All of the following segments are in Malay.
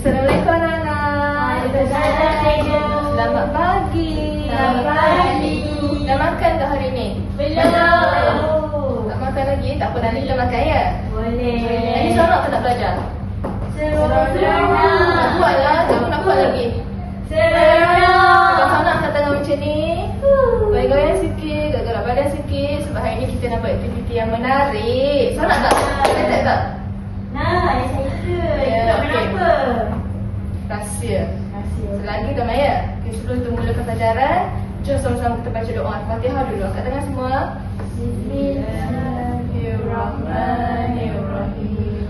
Assalamualaikum anak-anak. Waalaikumsalam, cikgu. Selamat pagi. Selamat pagi. Dah makan ke hari ni? Belum. Tak makan lagi? Tak apa, nanti kita makan ya? Boleh. Nanti seronok ke nak belajar? Seronok. Nak buat lah, cikgu nak buat lagi. Seronok. Kalau kau nak kata macam ni, goyang-goyang sikit, gerak-gerak badan sikit. Sebab hari ni kita nak buat aktiviti yang menarik. Seronok tak? Excited tak? Nah, excited. Ya, Nak okey. main apa? Rahsia. Rahsia. Selagi dah Maya. Okay, sebelum kita mulakan pelajaran, jom sama-sama kita baca doa Al-Fatihah dulu. Angkat tangan semua. Bismillahirrahmanirrahim.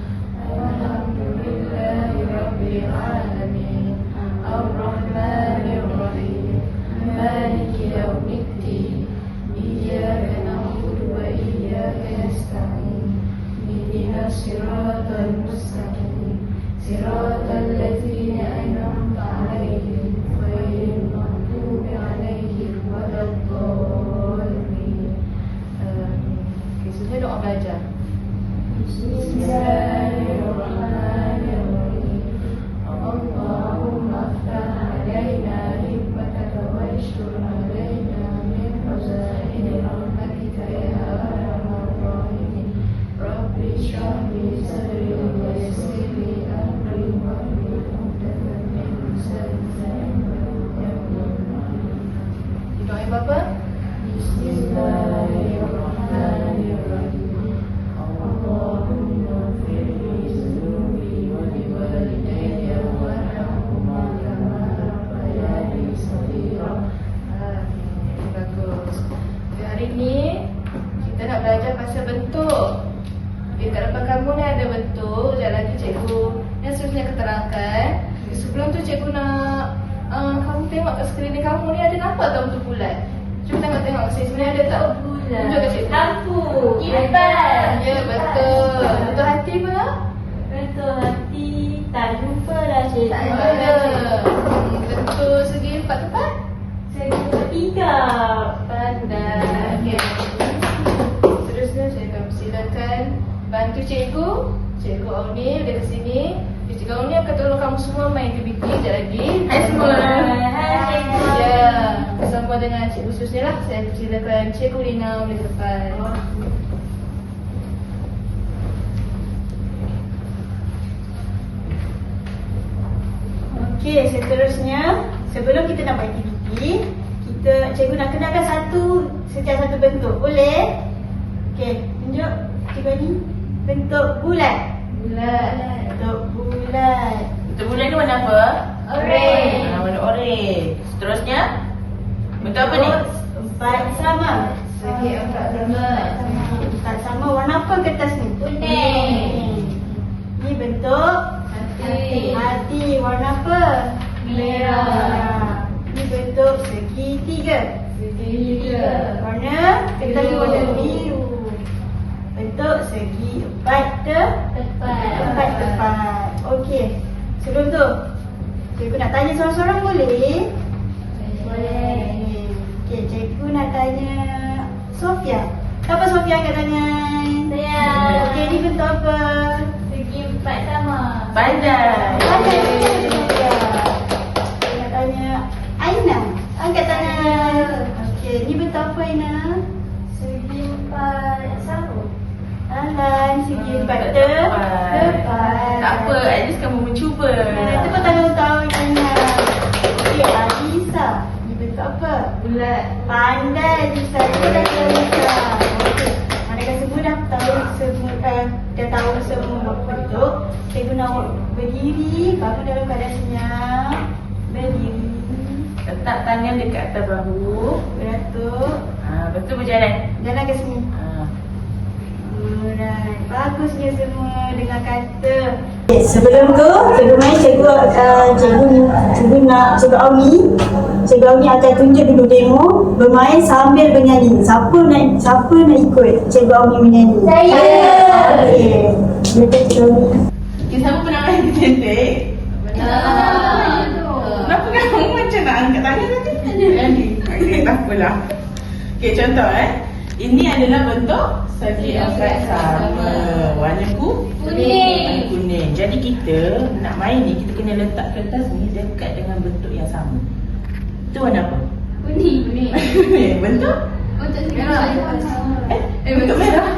Alhamdulillahirrabbilalamin. Ar-Rahmanirrahim. Maliki yaumiddin. Iyyaka na'budu wa iyyaka nasta'in. Ihdinas siratal mustaqim. Siratal ladzina an'amta 'alaihim ghairil maghdubi 'alaihim waladdallin. Okey, sudah doa belajar. Bismillahirrahmanirrahim. Allahumma aftah 'alaina hikmataka wa ashkur 'alaina min khazaini rahmatika ya arhamar rahimin. Rabbi shrah li sadri wa yassir li amri wahlul 'uqdatam min lisani yafqahu. Doa Bapa. Bismillahirrahmanirrahim. Allahumma ighfir li dhunubi wa li walidayya warhamhuma kama rabbayani shaghira. Amin. Bagus. Hari ni kita nak belajar pasal bentuk. Di depan kamu ni ada bentuk. Sekejap lagi cikgu yang seterusnya keterangkan. Sebelum tu cikgu nak kamu tengok kat sekeliling kamu ni ada nampak tak bentuk bulat? Cuba tengok sini. Sebenarnya ada tak? Tunjuk kat cikgu. Lampu. Kipas. Ya, betul. Bentuk hati pula? Bentuk hati. Tak lupa lah, cikgu. Tak ada. Bentuk segi empat tepat? Segi tiga. Pandai. Okay. Seterusnya saya akan persilakan bantu cikgu. Cikgu Auni ada ke sini. Cikgu Auni akan tolong kamu semua main aktiviti sekejap lagi. Hai semua. Hai, cikgu. Ya, bersama dengan cikgu seterusnya lah. Saya persilakan cikgu Lina boleh ke depan. Okey, seterusnya sebelum kita nak buat aktiviti, cikgu nak kenalkan setiap satu bentuk. Boleh? Okey, tunjuk cikgu ni. Bentuk bulat. Bentuk bulat. Bentuk bulat ni warna apa? Oren. Warna oren. Seterusnya bentuk apa ni? Empat sama. Segi empat sama. Empat sama. Warna apa kertas ni? Kuning. Ni bentuk Hati. hati. Warna apa? Merah. Ni bentuk segitiga. Segitiga. Warna kertas ni Biru. warna biru. Bentuk segi empat tepat. Okey. Sebelum tu, cikgu nak tanya seorang-seorang boleh? Boleh. Okey, cikgu nak tanya Sofia. Siapa Sofia angkat tangan? Saya. Okey, ni bentuk apa? Segi empat sama. Pandai. Sofia. Saya nak tanya Aina. Angkat tangan. Okey, ni bentuk apa Aina? Segi empat sama. Alan, segi empat tepat. Tak apa, at least kamu mencuba. Tepuk tangan untuk Aina. Okey, Alisa. Ni bentuk apa? Bulat. Pandai Alisa. Bulat Alisa. Okey. Manakala semua dah tahu semua bentuk, cikgu nak berdiri. Kamu dalam keadaan senyap. Berdiri. Letak tangan dekat atas bahu. Beratur. Betul berjalan. Jalan ke sini. Alright. Bagusnya semua dengan kata. Sebelum tu, cikgu main cikgu Auni akan tunjuk dulu demo bermain sambil bernyanyi. Siapa nak ikut cikgu Auni menyanyi? Saya. Okey. Betul cikgu Auni. Okay, siapa pernah main ketentek? Benar. Kenapa kamu macam nak angkat tangan tadi? Okay, tak apalah. Okay, contoh Ini adalah bentuk Segi empat sama. Warna Kuning. kuning. Jadi kita nak main ni, kita kena letak kertas ni dekat dengan bentuk yang sama. Itu warna apa? Kuning. Bentuk? Untuk merah. Bentuk merah.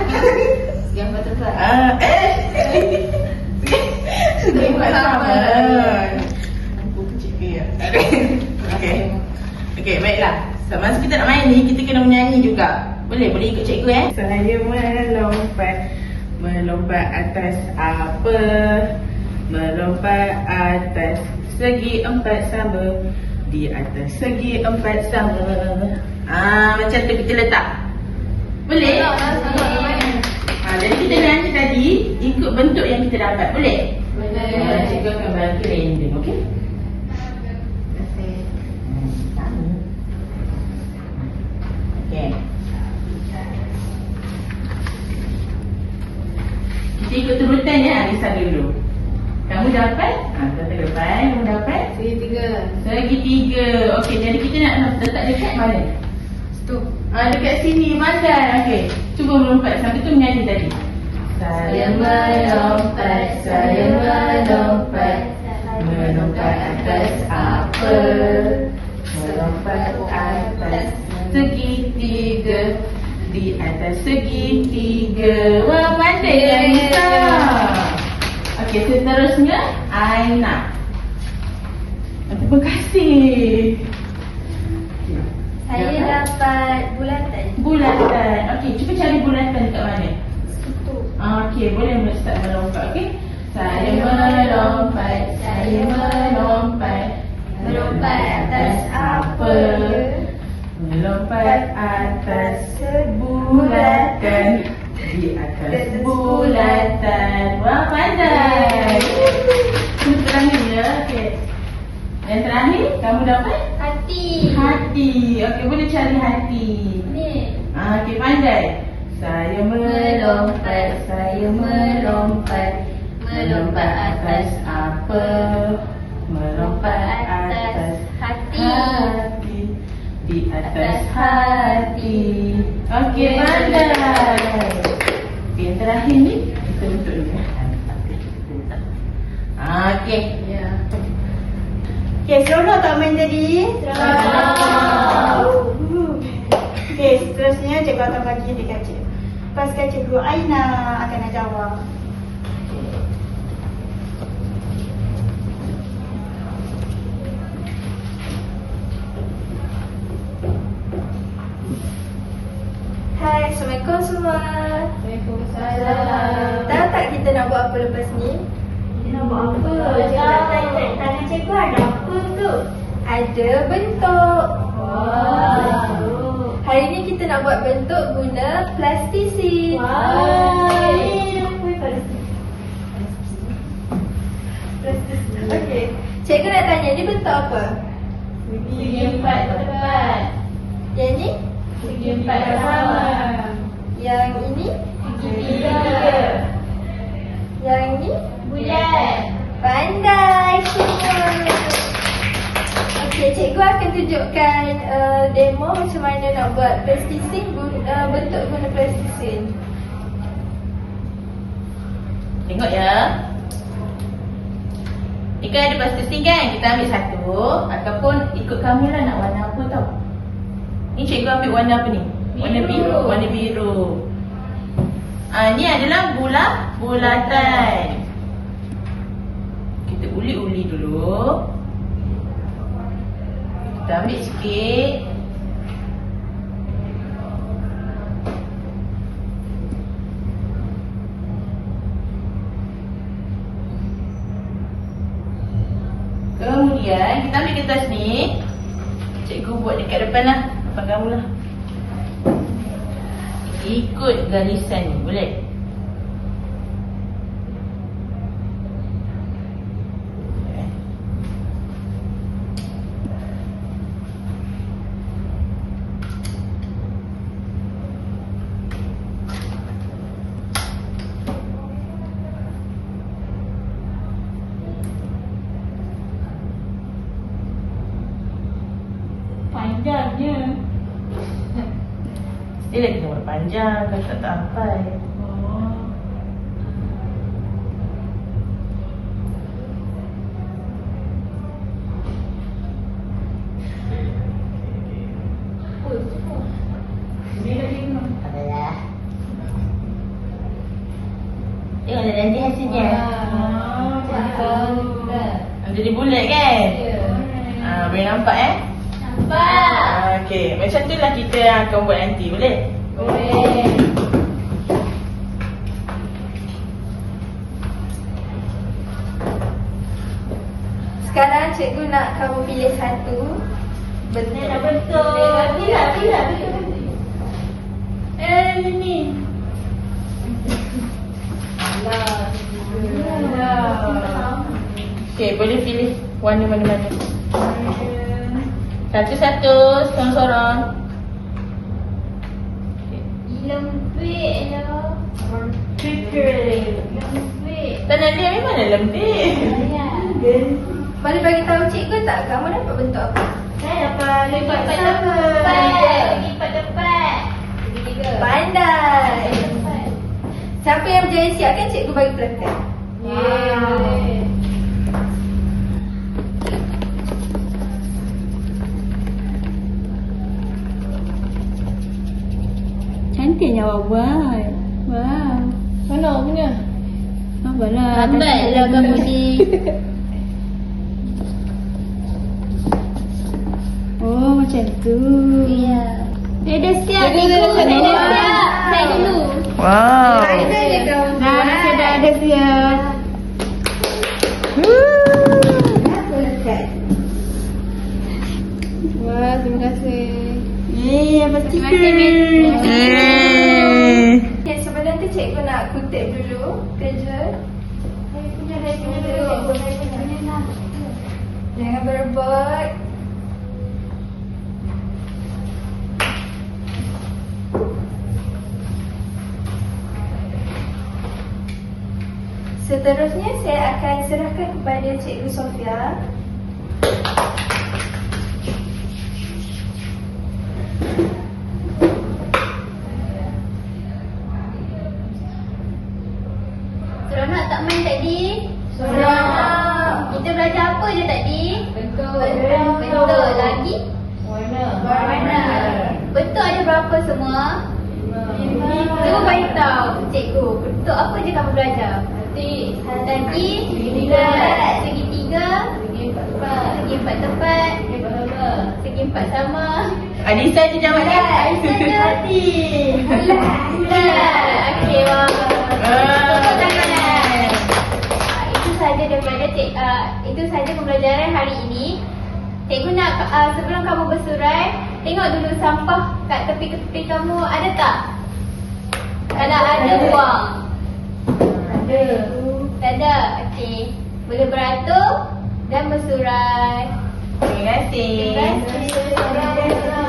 Yang butterfly. Segi empat sama. Aku kecil ke ya? Okey. Okey, baiklah. Masa kita nak main ni, kita kena menyanyi juga. Boleh ikut cikgu Saya melompat atas apa? Melompat atas segi empat sama. Di atas segi empat sama. Macam tu kita letak. Boleh? Jadi kita nyanyi tadi ikut bentuk yang kita dapat. Boleh? Boleh. Cikgu akan bantu random, okey? Okey. Kita ikut turutan ya, Alisa dulu. Kamu dapat? Kata depan, kamu dapat? Segitiga. Okey, jadi kita nak letak dekat mana? Situ. Dekat sini, pandai. Okey, cuba melompat. Sampai tu menyanyi tadi. Saya melompat atas apa? Melompat atas segitiga. Di atas segitiga. Wah, pandai Alisa. Okey, seterusnya Aina. Terima kasih. Saya dapat bulatan. Okey, cuba cari bulatan dekat mana? Situ. Okey, boleh start melompat, okey? Saya melompat Atas apa? Melompat atas bulatan. Di atas bulatan. Wah, pandai. Ini terakhir ya, okey. Yang terakhir, kamu dapat? Hati. Okey, boleh cari hati. Ni. Okey, pandai. Saya melompat atas apa? Melompat atas hati. Di atas hati. Okey, pandai. Okey, yang terakhir ni kita bentuk dulu. Okey. Ya. Okay, seronok tak main tadi? Okay, seterusnya cikgu akan bagi adik kaca. Lepaskan cikgu Aina akan nak jawab. Hai, Assalamualaikum semua. Waalaikumsalam. Tahu tak kita nak buat apa lepas ni? Kita nak buat apa? Tanya cikgu ada apa tu? Ada bentuk. Wow. Hari ni kita nak buat bentuk guna plastisin. Okey. Cikgu nak tanya, ni bentuk apa? Segi empat tepat. Yang ni? Segi empat sama. Yang ini? Segitiga. Yang ni? Bulat. Pandai semua. Okey, cikgu akan tunjukkan demo macam mana nak buat plastisin bentuk guna plastisin. Tengok ya. Ni kan ada plastisin kan? Kita ambil satu. Ataupun ikut kamu lah nak warna apa tau. Ni cikgu ambil warna apa ni? Warna biru. Warna biru. Ni adalah bulatan. Kita uli-uli dulu. Kita ambil sikit. Kemudian kita ambil kertas ni. Cikgu buat dekat depan lah. Depan kamu lah. Ikut garisan ni, boleh? Panjangnya. Dia lagi nombor panjang kalau tak hafal. Adalah. Tengoklah nanti hasilnya. Jadi bulat kan? Boleh nampak Nampak. Okey, macam tu lah kita akan buat nanti, boleh? Boleh. Sekarang cikgu nak kamu pilih satu bentuk. Nak bentuk. Bila. Ini. Okey, boleh pilih warna mana-mana. Satu-satu, sorang-sorang. Lembik lah. Lembik. Tangan dia memang dah lembik. Boleh bagi tahu cikgu tak kamu dapat bentuk apa? Saya dapat lipat tepat. Pandai. Siapa yang berjaya siapkan cikgu bagi pelekat. Cantiknya awak buat. Wow. Mana punya? Apalah. Lambatlah kamu ni. Oh, macam tu. Ya. Dah siap. Dah siap. Saya dulu. Wow. Ada je kamu buat. Dah siap. Pelekat. Wah, terima kasih. Apa stiker? Okay, sebelum tu cikgu nak kutip dulu kerja. Saya punya dulu. Jangan berebut. Seterusnya saya akan serahkan kepada Cikgu Sofia. Seronok tak main tadi? Seronok. Kita belajar apa je tadi? Bentuk. Bentuk lagi? Warna. Bentuk ada berapa semua? 5. Cuba bagi tahu cikgu, bentuk apa je kamu belajar? Tadi segitiga, segi empat tepat, segi empat sama. Anissa je jawab dia. Okey, wah. Tepuk tangan. Itu saja daripada itu saja pembelajaran hari ini. Cikgu nak sebelum kamu bersurai, tengok dulu sampah kat tepi-tepi kamu ada tak? Kalau ada, buang. Ada. Tak ada? Okey. Boleh beratur dan bersurai. Terima kasih. Terima kasih.